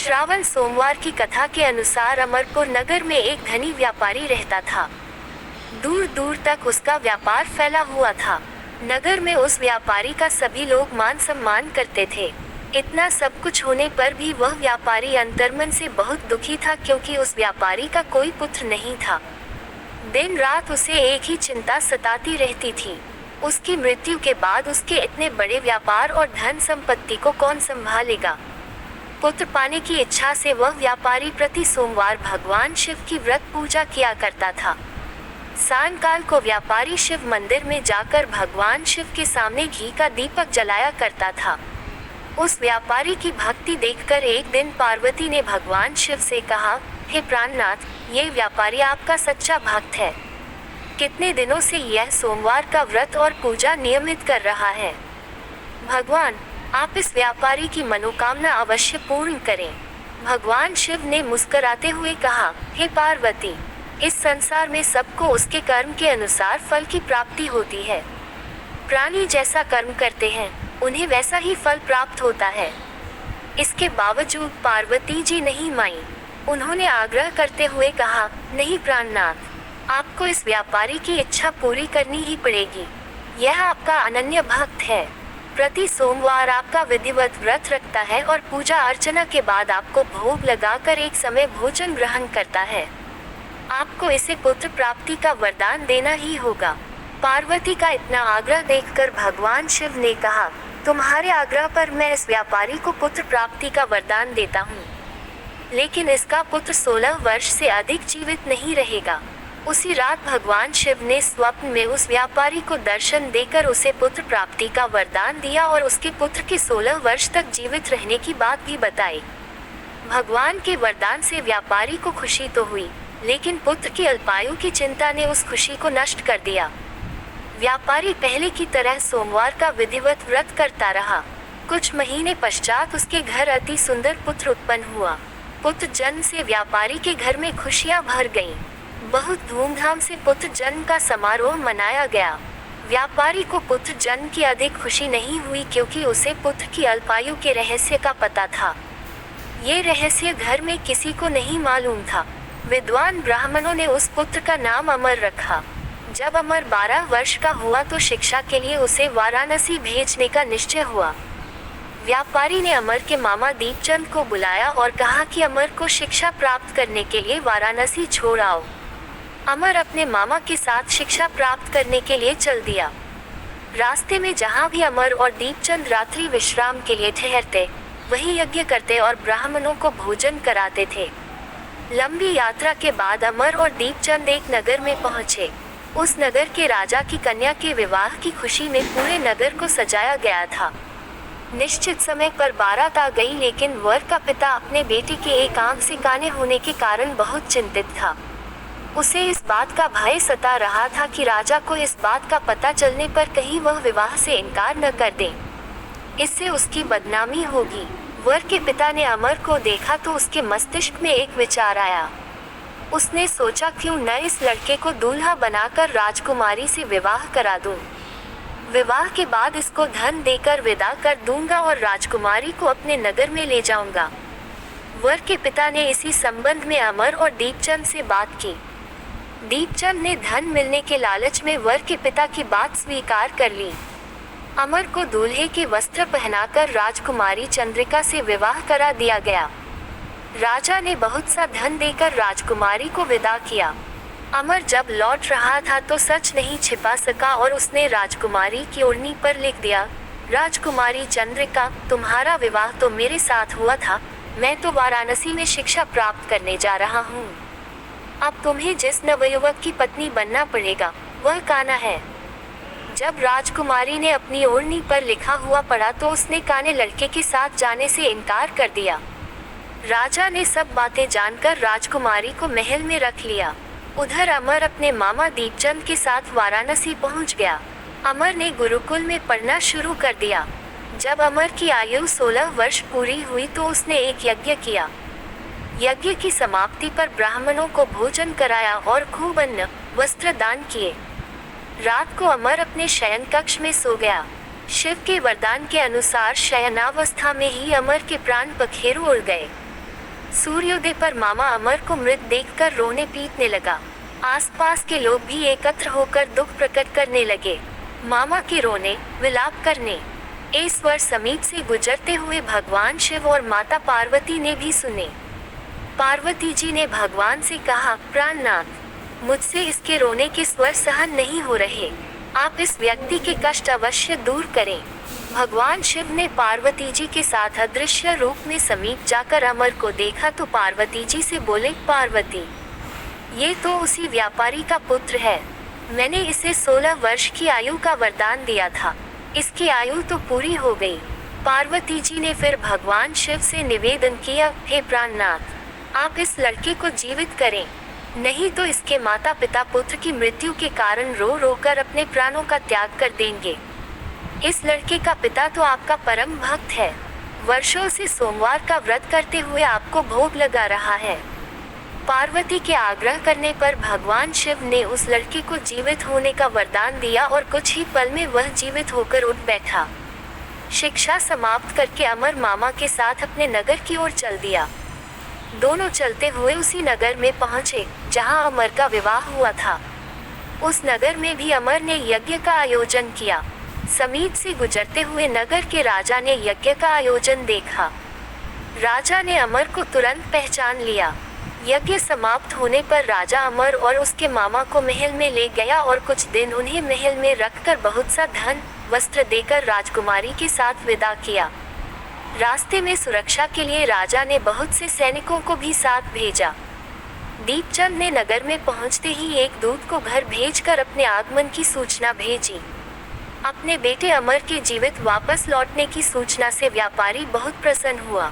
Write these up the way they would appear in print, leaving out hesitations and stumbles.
श्रावण सोमवार की कथा के अनुसार अमरपुर नगर में एक धनी व्यापारी रहता था। दूर दूर तक उसका व्यापार फैला हुआ था। नगर में उस व्यापारी का सभी लोग मान सम्मान करते थे। इतना सब कुछ होने पर भी वह व्यापारी अंतर्मन से बहुत दुखी था, क्योंकि उस व्यापारी का कोई पुत्र नहीं था। दिन रात उसे एक ही चिंता सताती रहती थी। उसकी मृत्यु के बाद उसके इतने बड़े व्यापार और धन संपत्ति को कौन संभालेगा। पुत्र पाने की इच्छा से वह व्यापारी प्रति सोमवार भगवान शिव की व्रत पूजा किया करता था। सायंकाल को व्यापारी शिव मंदिर में जाकर भगवान शिव के सामने घी का दीपक जलाया करता था। उस व्यापारी की भक्ति देखकर एक दिन पार्वती ने भगवान शिव से कहा, हे प्राणनाथ, ये व्यापारी आपका सच्चा भक्त है। कितने दिनों से यह सोमवार का व्रत और पूजा नियमित कर रहा है। भगवान, आप इस व्यापारी की मनोकामना अवश्य पूर्ण करें। भगवान शिव ने मुस्कुराते हुए कहा, हे पार्वती, इस संसार में सबको उसके कर्म के अनुसार फल की प्राप्ति होती है। प्राणी जैसा कर्म करते हैं, उन्हें वैसा ही फल प्राप्त होता है। इसके बावजूद पार्वती जी नहीं मानी। उन्होंने आग्रह करते हुए कहा, नहीं प्राणनाथ, आपको इस व्यापारी की इच्छा पूरी करनी ही पड़ेगी। यह आपका अनन्य भक्त है। प्रति सोमवार आपका विधिवत व्रत रखता है और पूजा अर्चना के बाद आपको भोग लगाकर एक समय भोजन ग्रहण करता है। आपको इसे पुत्र प्राप्ति का वरदान देना ही होगा। पार्वती का इतना आग्रह देखकर भगवान शिव ने कहा, तुम्हारे आग्रह पर मैं इस व्यापारी को पुत्र प्राप्ति का वरदान देता हूँ, लेकिन इसका पुत्र 16 वर्ष से अधिक जीवित नहीं रहेगा। उसी रात भगवान शिव ने स्वप्न में उस व्यापारी को दर्शन देकर उसे पुत्र प्राप्ति का वरदान दिया और उसके पुत्र के 16 वर्ष तक जीवित रहने की बात भी बताई। भगवान के वरदान से व्यापारी को खुशी तो हुई, लेकिन पुत्र की अल्पायु की चिंता ने उस खुशी को नष्ट कर दिया। व्यापारी पहले की तरह सोमवार का विधिवत व्रत करता रहा। कुछ महीने पश्चात उसके घर अति सुंदर पुत्र उत्पन्न हुआ। पुत्र जन्म से व्यापारी के घर में खुशियां भर गईं। बहुत धूमधाम से पुत्र जन्म का समारोह मनाया गया। व्यापारी को पुत्र जन्म की अधिक खुशी नहीं हुई, क्योंकि उसे पुत्र की अल्पायु के रहस्य का पता था। ये रहस्य घर में किसी को नहीं मालूम था। विद्वान ब्राह्मणों ने उस पुत्र का नाम अमर रखा। जब अमर 12 वर्ष का हुआ तो शिक्षा के लिए उसे वाराणसी भेजने का निश्चय हुआ। व्यापारी ने अमर के मामा दीपचंद को बुलाया और कहा कि अमर को शिक्षा प्राप्त करने के लिए वाराणसी छोड़ आओ। अमर अपने मामा के साथ शिक्षा प्राप्त करने के लिए चल दिया। रास्ते में जहाँ भी अमर और दीपचंद रात्रि विश्राम के लिए ठहरते, वही यज्ञ करते और ब्राह्मणों को भोजन कराते थे। लंबी यात्रा के बाद अमर और दीपचंद एक नगर में पहुँचे। उस नगर के राजा की कन्या के विवाह की खुशी में पूरे नगर को सजाया गया था। निश्चित समय पर बारात आ गई, लेकिन वर का पिता अपने बेटे के एक आंख से काने होने के कारण बहुत चिंतित था। उसे इस बात का भय सता रहा था कि राजा को इस बात का पता चलने पर कहीं वह विवाह से इनकार न कर दे, इससे उसकी बदनामी होगी। वर के पिता ने अमर को देखा तो उसके मस्तिष्क में एक विचार आया। उसने सोचा, क्यों न इस लड़के को दूल्हा बनाकर राजकुमारी से विवाह करा दूं। विवाह के बाद इसको धन देकर विदा कर दूंगा और राजकुमारी को अपने नगर में ले जाऊंगा। वर के पिता ने इसी संबंध में अमर और दीपचंद से बात की। दीपचंद ने धन मिलने के लालच में वर के पिता की बात स्वीकार कर ली। अमर को दूल्हे के वस्त्र पहनाकर राजकुमारी चंद्रिका से विवाह करा दिया गया। राजा ने बहुत सा धन देकर राजकुमारी को विदा किया। अमर जब लौट रहा था तो सच नहीं छिपा सका और उसने राजकुमारी की ओढ़नी पर लिख दिया, राजकुमारी चंद्रिका, तुम्हारा विवाह तो मेरे साथ हुआ था, मैं तो वाराणसी में शिक्षा प्राप्त करने जा रहा हूँ। अब तुम्हें जिस नवयुवक की पत्नी बनना पड़ेगा वह काना है। जब राजकुमारी ने अपनी ओढ़नी पर लिखा हुआ पढ़ा तो उसने काने लड़के के साथ जाने से इनकार कर दिया। राजा ने सब बातें जानकर राजकुमारी को महल में रख लिया। उधर अमर अपने मामा दीपचंद के साथ वाराणसी पहुंच गया। अमर ने गुरुकुल में पढ़ना शुरू कर दिया। जब अमर की आयु 16 वर्ष पूरी हुई तो उसने एक यज्ञ किया। यज्ञ की समाप्ति पर ब्राह्मणों को भोजन कराया और खूब अन्न वस्त्र दान किए। रात को अमर अपने शयन कक्ष में सो गया। शिव के वरदान के अनुसार शयनावस्था में ही अमर के प्राण पखेरु उड़ गए। सूर्योदय पर मामा अमर को मृत देखकर रोने पीटने लगा। आसपास के लोग भी एकत्र होकर दुख प्रकट करने लगे। मामा के रोने, विलाप करने इस स्वर समीप से गुजरते हुए भगवान शिव और माता पार्वती ने भी सुने। पार्वती जी ने भगवान से कहा, प्राणनाथ, मुझसे इसके रोने के स्वर सहन नहीं हो रहे, आप इस व्यक्ति के कष्ट अवश्य दूर करें। भगवान शिव ने पार्वती जी के साथ अदृश्य रूप में समीप जाकर अमर को देखा तो पार्वती जी से बोले, पार्वती, ये तो उसी व्यापारी का पुत्र है। मैंने इसे 16 वर्ष की आयु का वरदान दिया था, इसकी आयु तो पूरी हो गई। पार्वती जी ने फिर भगवान शिव से निवेदन किया, हे प्राणनाथ, आप इस लड़के को जीवित करें, नहीं तो इसके माता पिता पुत्र की मृत्यु के कारण रो रो कर अपने प्राणों का त्याग कर देंगे। इस लड़के का पिता तो आपका परम भक्त है, वर्षों से सोमवार का व्रत करते हुए आपको भोग लगा रहा है। पार्वती के आग्रह करने पर भगवान शिव ने उस लड़के को जीवित होने का वरदान दिया और कुछ ही पल में वह जीवित होकर उठ बैठा। शिक्षा समाप्त करके अमर मामा के साथ अपने नगर की ओर चल दिया। दोनों चलते हुए उसी नगर में पहुंचे जहां अमर का विवाह हुआ था। उस नगर में भी अमर ने यज्ञ का आयोजन किया। समीप से गुजरते हुए नगर के राजा ने यज्ञ का आयोजन देखा। राजा ने अमर को तुरंत पहचान लिया। यज्ञ समाप्त होने पर राजा अमर और उसके मामा को महल में ले गया और कुछ दिन उन्हें महल में रखकर बहुत सा धन वस्त्र देकर राजकुमारी के साथ विदा किया। रास्ते में सुरक्षा के लिए राजा ने बहुत से सैनिकों को भी साथ भेजा। दीपचंद ने नगर में पहुंचते ही एक दूत को घर भेजकर अपने आगमन की सूचना भेजी। अपने बेटे अमर के जीवित वापस लौटने की सूचना से व्यापारी बहुत प्रसन्न हुआ।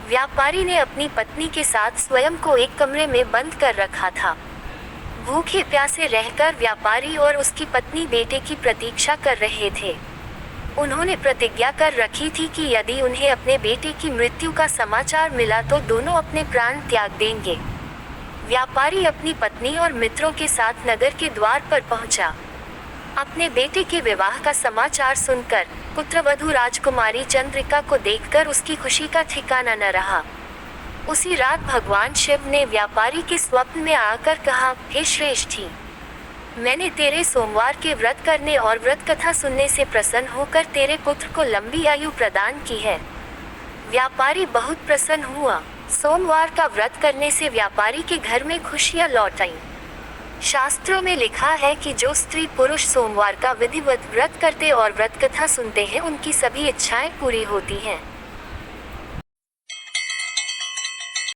व्यापारी ने अपनी पत्नी के साथ स्वयं को एक कमरे में बंद कर रखा था। भूखे प्यासे रहकर व्यापारी और उसकी पत्नी बेटे की प्रतीक्षा कर रहे थे। उन्होंने प्रतिज्ञा कर रखी थी कि यदि उन्हें अपने बेटे की मृत्यु का समाचार मिला तो दोनों अपने प्राण त्याग देंगे। व्यापारी अपनी पत्नी और मित्रों के साथ नगर के द्वार पर पहुंचा। अपने बेटे के विवाह का समाचार सुनकर पुत्रवधू राजकुमारी चंद्रिका को देखकर उसकी खुशी का ठिकाना न रहा। उसी रात भगवान शिव ने व्यापारी के स्वप्न में आकर कहा, हे श्रेष्ठी, मैंने तेरे सोमवार के व्रत करने और व्रत कथा सुनने से प्रसन्न होकर तेरे पुत्र को लंबी आयु प्रदान की है। व्यापारी बहुत प्रसन्न हुआ। सोमवार का व्रत करने से व्यापारी के घर में खुशियां लौट आईं। शास्त्रों में लिखा है कि जो स्त्री पुरुष सोमवार का विधिवत व्रत करते और व्रत कथा सुनते हैं उनकी सभी इच्छाएं पूरी होती हैं।